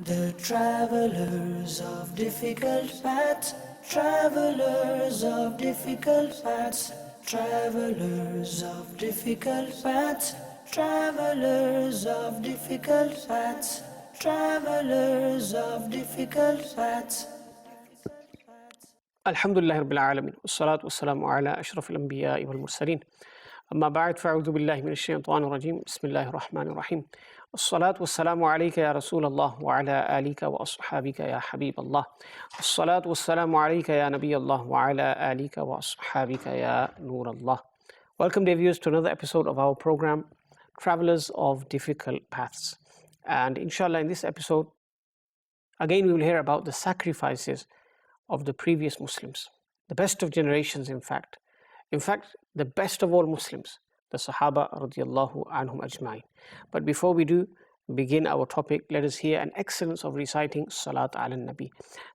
The travelers of difficult paths, travelers of difficult paths, travelers of difficult paths, travelers of difficult paths, travelers of difficult paths. Alhamdulillah Rabbil Alameen. Wassalatu wassalamu ala ashrafil anbiya'i wal mursaleen. Amma ba'd, fa'udhu billahi minash shaitanir rajim. Bismillahir rahmanir rahim. Wassalatu wassalamu alayka ya Rasulallah wa ala alika wa ashabika ya Habiballah. Wassalatu wassalamu alayka ya Nabiyallah wa ala alika wa ashabika ya Nurallah. Welcome, dear viewers, to another episode of our program, Travelers of Difficult Paths. And inshallah, in this episode, again we will hear about the sacrifices of the previous Muslims, the best of generations, in fact, the best of all Muslims, the Sahaba radiallahu anhum ajma'in. But before we do begin our topic, let us hear an excellence of reciting Salat ala Nabi.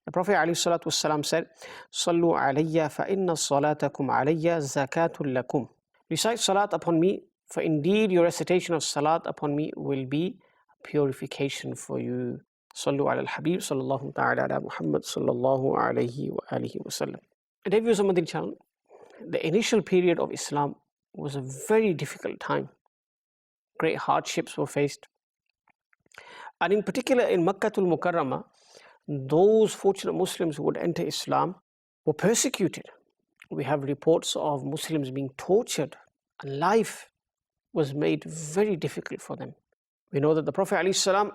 The Prophet alayhi salatu wassalam said, Sallu alayya fa inna salatakum alayya zakatun lakum. Recite Salat upon me, for indeed your recitation of Salat upon me will be purification for you. Sallu ala al-Habib sallallahu ta'ala ala Muhammad sallallahu alayhi wa alihi wa sallam. Dear viewers of Madani Channel, the initial period of Islam was a very difficult time. Great hardships were faced. And in particular in Makkatul Mukarramah, those fortunate Muslims who would enter Islam were persecuted. We have reports of Muslims being tortured, and life was made very difficult for them. We know that the Prophet alayhi salam,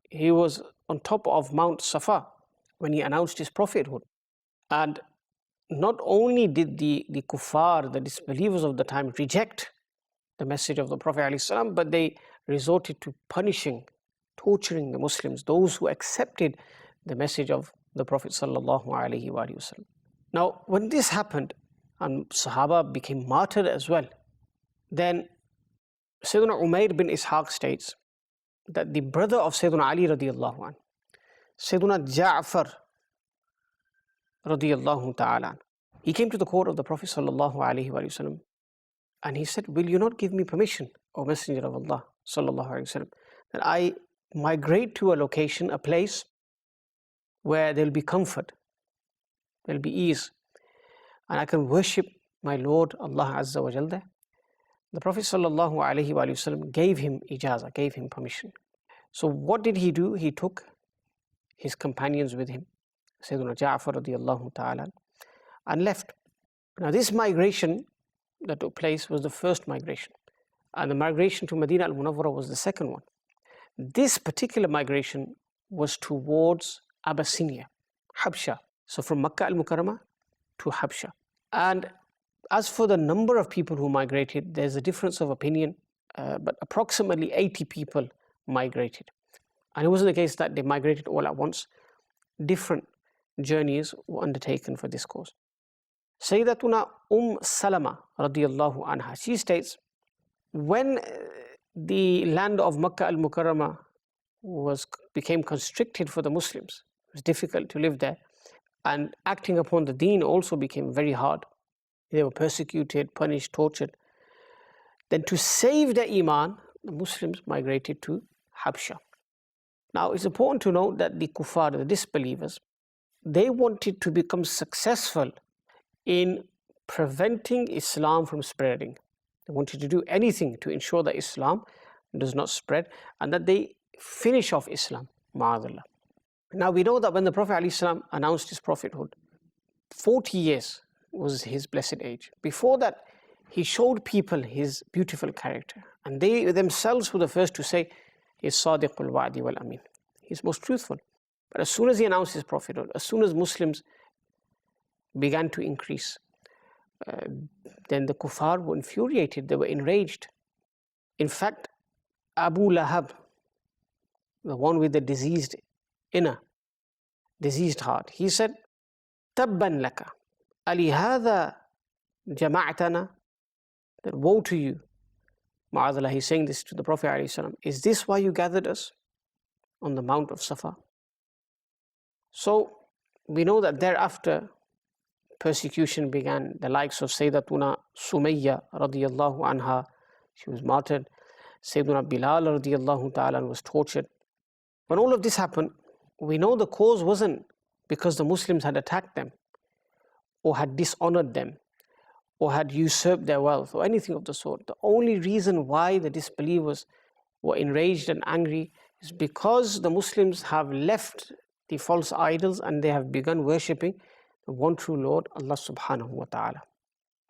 he was on top of Mount Safa when he announced his prophethood. And not only did the kuffar, the disbelievers of the time, reject the message of the Prophet ﷺ, but they resorted to punishing, torturing the Muslims, those who accepted the message of the Prophet ﷺ. Now, when this happened, and Sahaba became martyred as well, then Sayyidina Umayr bin Ishaq states that the brother of Sayyidina Ali radiallahu anhu, Sayyidina Ja'far radiallahu ta'ala, he came to the court of the Prophet sallallahu alaihi wasallam, and he said, will you not give me permission, O Messenger of Allah sallallahu alaihi wasallam, that I migrate to a location, a place where there will be comfort, there will be ease, and I can worship my Lord Allah Azza wa Jal there? The Prophet sallallahu alaihi wasallam gave him ijazah, gave him permission. So what did he do? He took his companions with him, Sayyidina Ja'far radiallahu ta'ala, and left. Now this migration that took place was the first migration, and the migration to Medina al-Munawwara was the second one. This particular migration was towards Abyssinia, Habsha. So from Makkah al-Mukarramah to Habsha. And as for the number of people who migrated, there's a difference of opinion, but approximately 80 people migrated. And it wasn't the case that they migrated all at once. Different journeys were undertaken for this cause. Sayyidatuna Salama radiallahu anha, she states, when the land of Makkah al-Mukarramah became constricted for the Muslims, it was difficult to live there, and acting upon the deen also became very hard. They were persecuted, punished, tortured. Then to save their iman, the Muslims migrated to Habsha. Now it's important to note that the kuffar, the disbelievers, they wanted to become successful in preventing Islam from spreading. They wanted to do anything to ensure that Islam does not spread and that they finish off Islam, ma'adallah. Now we know that when the Prophet ﷺ announced his prophethood, 40 years was his blessed age. Before that, he showed people his beautiful character, and they themselves were the first to say, he's Sadiqul Wa'di wal Amin. He's most truthful. But as soon as he announced his prophethood, as soon as Muslims began to increase, then the kuffar were infuriated, they were enraged. In fact, Abu Lahab, the one with the diseased inner, diseased heart, he said, Tabban laka, alihadha jama'atana, that woe to you. Ma'adallah, he's saying this to the Prophet ﷺ, is this why you gathered us on the Mount of Safa? So we know that thereafter persecution began. The likes of Sayyidatuna Sumayya radiallahu anha, she was martyred. Sayyiduna Bilal radiallahu ta'ala was tortured. When all of this happened, we know the cause wasn't because the Muslims had attacked them or had dishonored them or had usurped their wealth or anything of the sort. The only reason why the disbelievers were enraged and angry is because the Muslims have left the false idols and they have begun worshipping the one true Lord, Allah subhanahu wa ta'ala.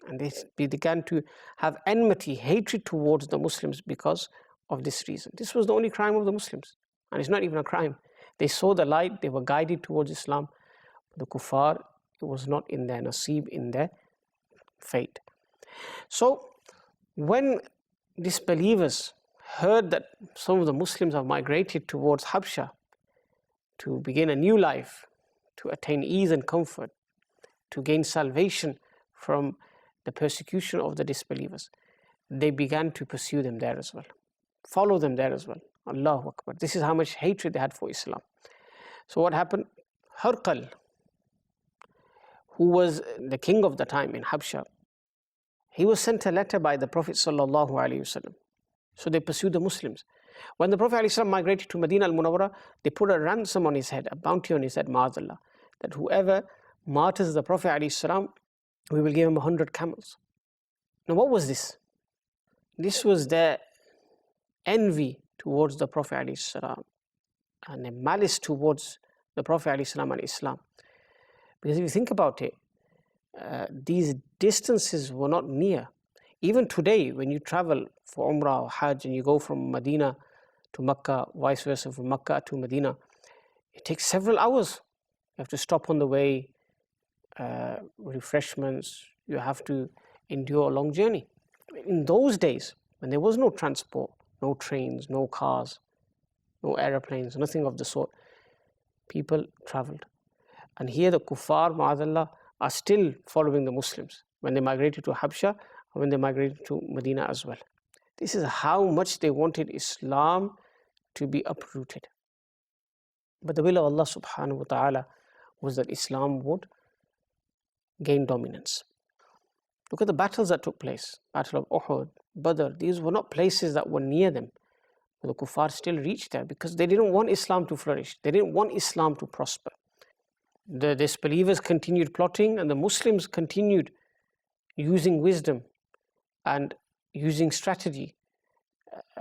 And they began to have enmity, hatred towards the Muslims because of this reason. This was the only crime of the Muslims. And it's not even a crime. They saw the light, they were guided towards Islam. The kuffar, it was not in their nasib, in their fate. So when disbelievers heard that some of the Muslims have migrated towards Habsha to begin a new life, to attain ease and comfort, to gain salvation from the persecution of the disbelievers, they began to pursue them there as well, follow them there as well. Allahu Akbar. This is how much hatred they had for Islam. So what happened? Harqal, who was the king of the time in Habsha, he was sent a letter by the Prophet sallallahu alaihi wasallam. So they pursued the Muslims. When the Prophet ﷺ migrated to Medina al-Munawwara, they put a ransom on his head, a bounty on his head, ma'azallah, that whoever martyrs the Prophet ﷺ, we will give him 100 camels. Now what was this? This was their envy towards the Prophet ﷺ and a malice towards the Prophet ﷺ and Islam. Because if you think about it, these distances were not near. Even today, when you travel for Umrah or Hajj and you go from Medina to Makkah, vice versa from Makkah to Medina, it takes several hours. You have to stop on the way, refreshments, you have to endure a long journey. In those days, when there was no transport, no trains, no cars, no aeroplanes, nothing of the sort, people traveled. And here the kuffar, ma'adallah, are still following the Muslims when they migrated to Habsha and when they migrated to Medina as well. This is how much they wanted Islam to be uprooted. But the will of Allah subhanahu wa ta'ala was that Islam would gain dominance. Look at the battles that took place. Battle of Uhud, Badr. These were not places that were near them. But the kuffar still reached there because they didn't want Islam to flourish. They didn't want Islam to prosper. The disbelievers continued plotting and the Muslims continued using wisdom and using strategy.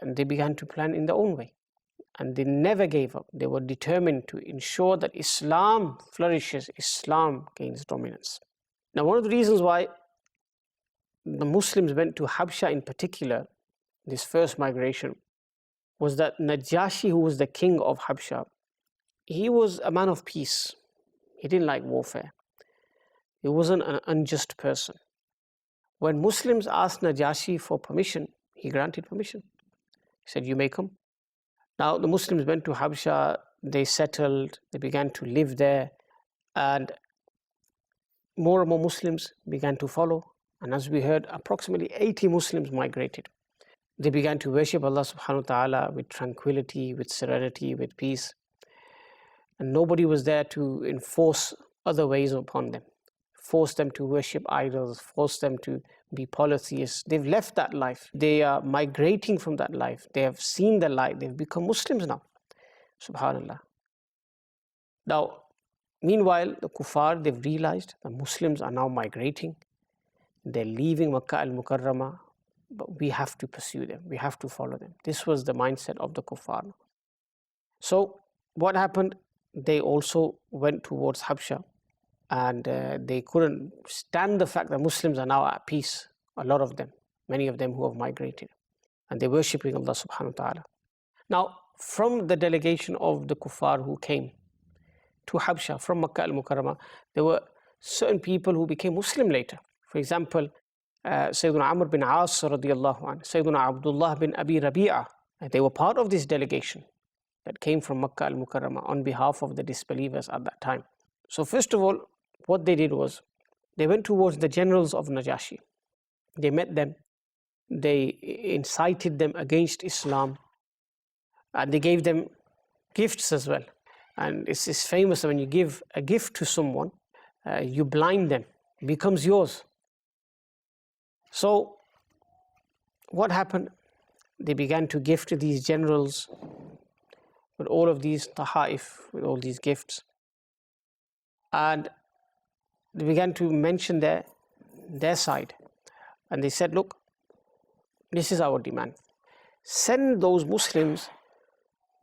And they began to plan in their own way. And they never gave up. They were determined to ensure that Islam flourishes, Islam gains dominance. Now, one of the reasons why the Muslims went to Habsha in particular, this first migration, was that Najashi, who was the king of Habsha, he was a man of peace. He didn't like warfare. He wasn't an unjust person. When Muslims asked Najashi for permission, he granted permission. He said, you may come. Now the Muslims went to Habsha, they settled, they began to live there, and more and more Muslims began to follow. And as we heard, approximately 80 Muslims migrated. They began to worship Allah subhanahu wa ta'ala with tranquility, with serenity, with peace. And nobody was there to enforce other ways upon them, force them to worship idols, force them to be polytheists. They've left that life. They are migrating from that life. They have seen the light. They've become Muslims now. Subhanallah. Now, meanwhile, the kuffar, they've realized the Muslims are now migrating. They're leaving Makkah al-Mukarramah, but we have to pursue them. We have to follow them. This was the mindset of the kuffar. So what happened? They also went towards Habsha, and they couldn't stand the fact that Muslims are now at peace. A lot of them, many of them who have migrated, and they're worshipping Allah subhanahu wa ta'ala. Now, from the delegation of the kuffar who came to Habsha from Makkah al-Mukarramah, there were certain people who became Muslim later. For example, Sayyidina Amr bin As radiyallahu anhu, Sayyidina Abdullah bin Abi Rabi'ah, they were part of this delegation that came from Makkah al-Mukarramah on behalf of the disbelievers at that time. So first of all, what they did was, they went towards the generals of Najashi. They met them, they incited them against Islam, and they gave them gifts as well. And it's famous, when you give a gift to someone, you blind them, it becomes yours. So what happened? They began to gift these generals with all of these tahaif, with all these gifts. And they began to mention their side. And they said, look, this is our demand. Send those Muslims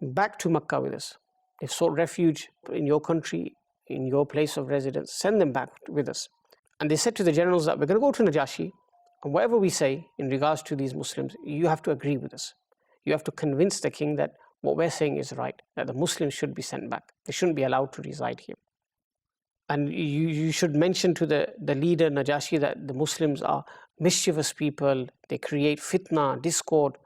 back to Mecca with us. They've sought refuge in your country, in your place of residence. Send them back with us. And they said to the generals that we're going to go to Najashi, and whatever we say in regards to these Muslims, you have to agree with us. You have to convince the king that what we're saying is right, that the Muslims should be sent back. They shouldn't be allowed to reside here. And you should mention to the leader, Najashi, that the Muslims are mischievous people. They create fitna, discord.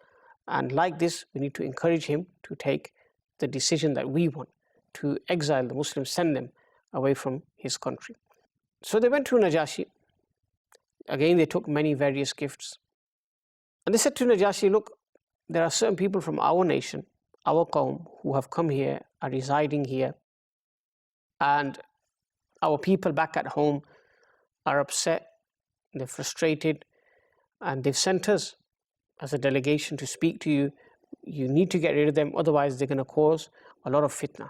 And like this, we need to encourage him to take the decision that we want, to exile the Muslims, send them away from his country. So they went to Najashi. Again, they took many various gifts. And they said to Najashi, look, there are certain people from our nation, our qawm, who have come here, are residing here. And our people back at home are upset, they're frustrated, and they've sent us as a delegation to speak to you. You need to get rid of them, otherwise they're going to cause a lot of fitna.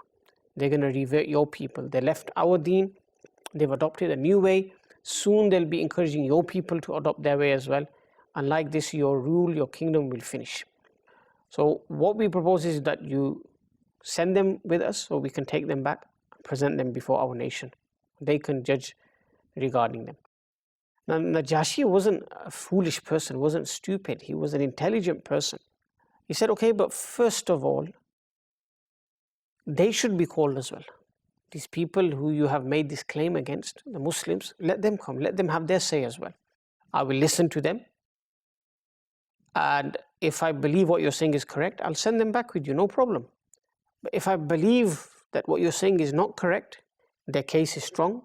They're going to revert your people. They left our deen, they've adopted a new way. Soon they'll be encouraging your people to adopt their way as well. And like this, your rule, your kingdom will finish. So what we propose is that you send them with us so we can take them back, present them before our nation. They can judge regarding them. Now, Najashi wasn't a foolish person, wasn't stupid. He was an intelligent person. He said, okay, but first of all, they should be called as well. These people who you have made this claim against, the Muslims, let them come, let them have their say as well. I will listen to them. And if I believe what you're saying is correct, I'll send them back with you, no problem. But if I believe that what you're saying is not correct, their case is strong,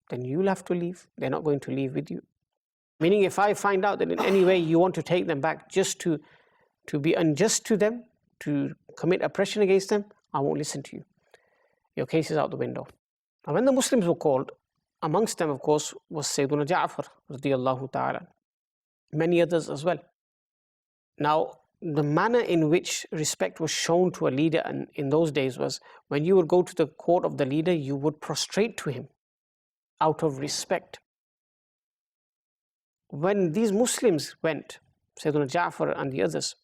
then you'll have to leave. They're not going to leave with you. Meaning, if I find out that in any way you want to take them back just to be unjust to them, to commit oppression against them, I won't listen to you. Your case is out the window. And when the Muslims were called, amongst them, of course, was Sayyiduna Ja'far, radiyallahu ta'ala, many others as well. Now, the manner in which respect was shown to a leader in those days was when you would go to the court of the leader, you would prostrate to him out of respect. When these Muslims went, Sayyiduna Ja'far and the others,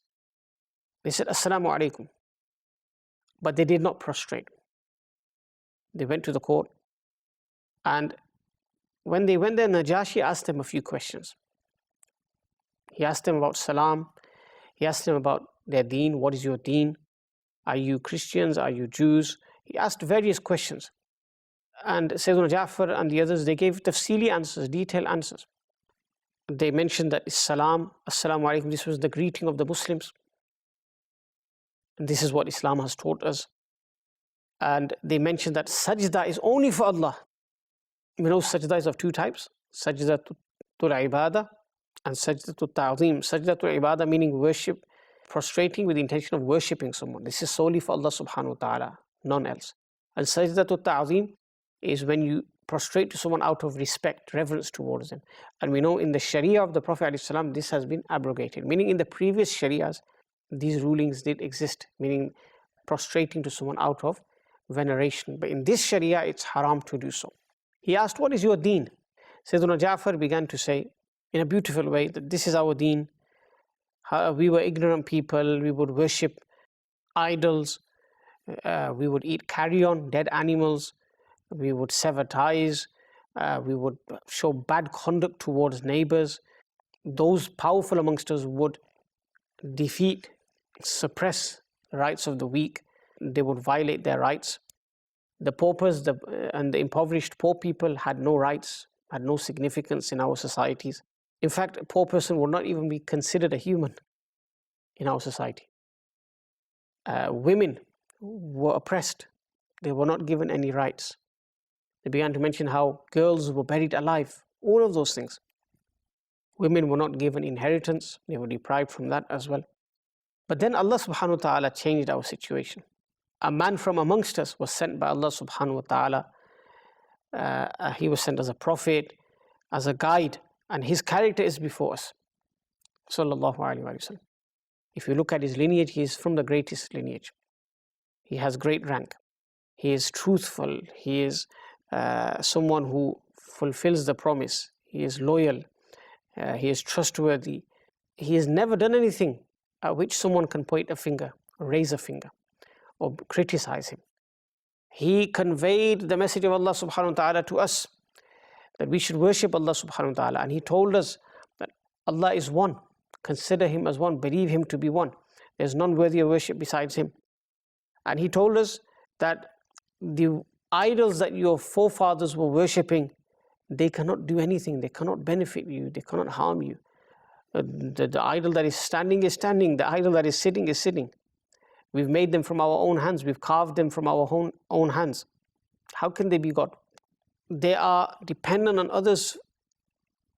they said, Assalamu alaikum. But they did not prostrate. They went to the court. And when they went there, Najashi asked them a few questions. He asked them about salam. He asked them about their deen. What is your deen? Are you Christians? Are you Jews? He asked various questions. And Sayyidina Ja'far and the others, they gave tafsili answers, detailed answers. They mentioned that Salam, Assalamu alaikum, this was the greeting of the Muslims. And this is what Islam has taught us. And they mentioned that sajda is only for Allah. We know sajda is of two types, sajdatul ibadah and sajdatul ta'zim. Sajdatul ibadah meaning worship, prostrating with the intention of worshipping someone. This is solely for Allah subhanahu wa ta'ala, none else. And sajdatul ta'zim is when you prostrate to someone out of respect, reverence towards them. And we know in the Sharia of the Prophet ﷺ, this has been abrogated. Meaning in the previous Sharias, these rulings did exist, meaning prostrating to someone out of veneration. But in this Sharia, it's haram to do so. He asked, what is your deen? Sayyidina Ja'far began to say, in a beautiful way, that this is our deen. We were ignorant people, we would worship idols, we would eat carrion, dead animals, we would sever ties, we would show bad conduct towards neighbors. Those powerful amongst us would defeat, suppress the rights of the weak. They would violate their rights. The paupers and the impoverished poor people had no rights, had no significance in our societies. In fact, a poor person would not even be considered a human in our society. Women were oppressed. They were not given any rights. They began to mention how girls were buried alive, all of those things. Women were not given inheritance, they were deprived from that as well. But then Allah subhanahu wa ta'ala changed our situation. A man from amongst us was sent by Allah subhanahu wa ta'ala. He was sent as a prophet, as a guide, and his character is before us. Sallallahu alayhi wa sallam. If you look at his lineage, he is from the greatest lineage. He has great rank. He is truthful. He is someone who fulfills the promise. He is loyal. He is trustworthy. He has never done anything at which someone can point a finger, or raise a finger, or criticize him. He conveyed the message of Allah subhanahu wa ta'ala to us, that we should worship Allah subhanahu wa ta'ala. And he told us that Allah is one. Consider him as one. Believe him to be one. There's none worthy of worship besides him. And he told us that the idols that your forefathers were worshipping, they cannot do anything. They cannot benefit you. They cannot harm you. The idol that is standing is standing. The idol that is sitting is sitting. We've made them from our own hands. We've carved them from our own hands. How can they be God? They are dependent on others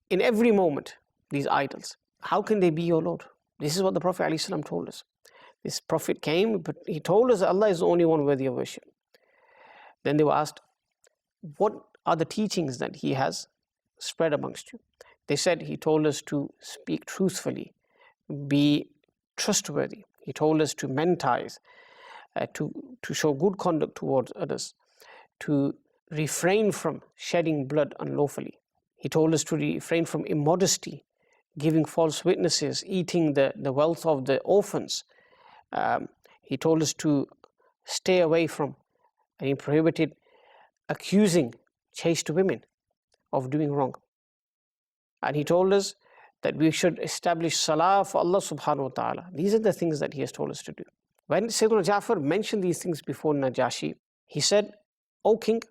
in every moment, these idols. How can they be your Lord? This is what the Prophet ﷺ told us. This Prophet came, but he told us that Allah is the only one worthy of worship. Then they were asked, what are the teachings that he has spread amongst you? They said, he told us to speak truthfully, be trustworthy. He told us to mend ties, to show good conduct towards others, to refrain from shedding blood unlawfully. He told us to refrain from immodesty, giving false witnesses, eating the wealth of the orphans. He told us to stay away from, and he prohibited accusing chaste women of doing wrong. And he told us that we should establish salah for Allah subhanahu wa ta'ala. These are the things that he has told us to do. When Sayyidina Ja'far mentioned these things before Najashi, he said, O king,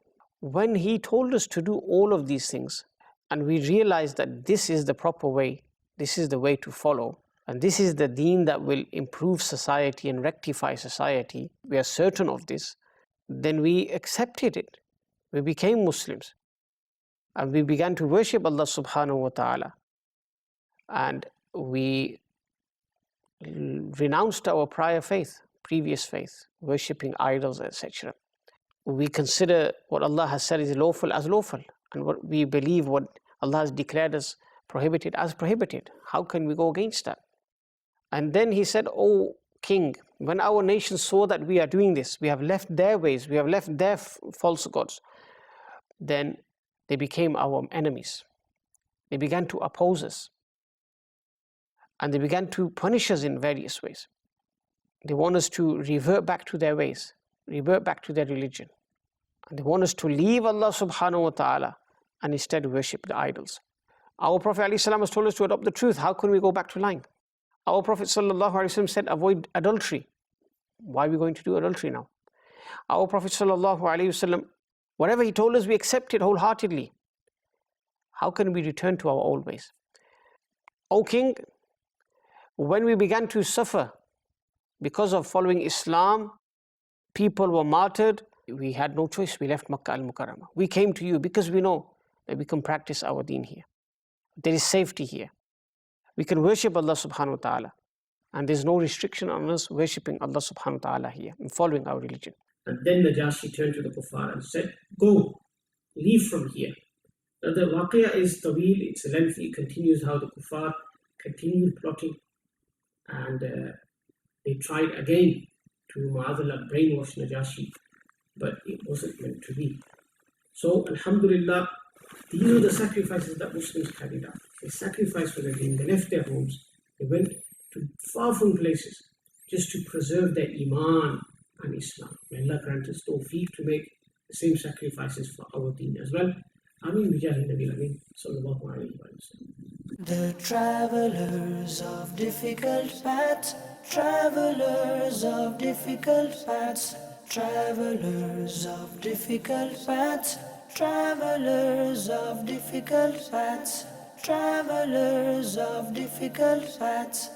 when he told us to do all of these things, and we realized that this is the proper way, this is the way to follow, and this is the deen that will improve society and rectify society, we are certain of this, then we accepted it. We became Muslims. And we began to worship Allah subhanahu wa ta'ala. And we renounced our prior faith, previous faith, worshipping idols, etc. We consider what Allah has said is lawful as lawful, and what we believe what Allah has declared as prohibited as prohibited. How can we go against that? And then he said, O king, when our nation saw that we are doing this, we have left their ways, we have left their false gods, then they became our enemies. They began to oppose us. And they began to punish us in various ways. They want us to revert back to their ways, revert back to their religion. And they want us to leave Allah subhanahu wa ta'ala and instead worship the idols. Our Prophet ﷺ has told us to adopt the truth. How can we go back to lying? Our Prophet ﷺ said, avoid adultery. Why are we going to do adultery now? Our Prophet ﷺ, whatever he told us, we accepted wholeheartedly. How can we return to our old ways? O king, when we began to suffer because of following Islam, people were martyred, we had no choice. We left Makkah al-Mukarramah. We came to you because we know that we can practice our deen here. There is safety here. We can worship Allah subhanahu wa ta'ala. And there's no restriction on us worshipping Allah subhanahu wa ta'ala here and following our religion. And then Najashi turned to the kuffar and said, go, leave from here. Now the waqia is tawil, it's lengthy, it continues how the kuffar continued plotting. And they tried again to ma'adallah brainwash Najashi, but it wasn't meant to be. So alhamdulillah, these are the sacrifices that Muslims carried out. They sacrificed for their deen, they left their homes, they went to far-flung places just to preserve their iman and Islam. May Allah grant us tawfiq to make the same sacrifices for our deen as well. Ameen bijahi Nabi Ameen sallallahu alayhi wa sallam. The travelers of difficult paths, travelers of difficult paths, travelers of difficult paths, travelers of difficult paths, travelers of difficult paths.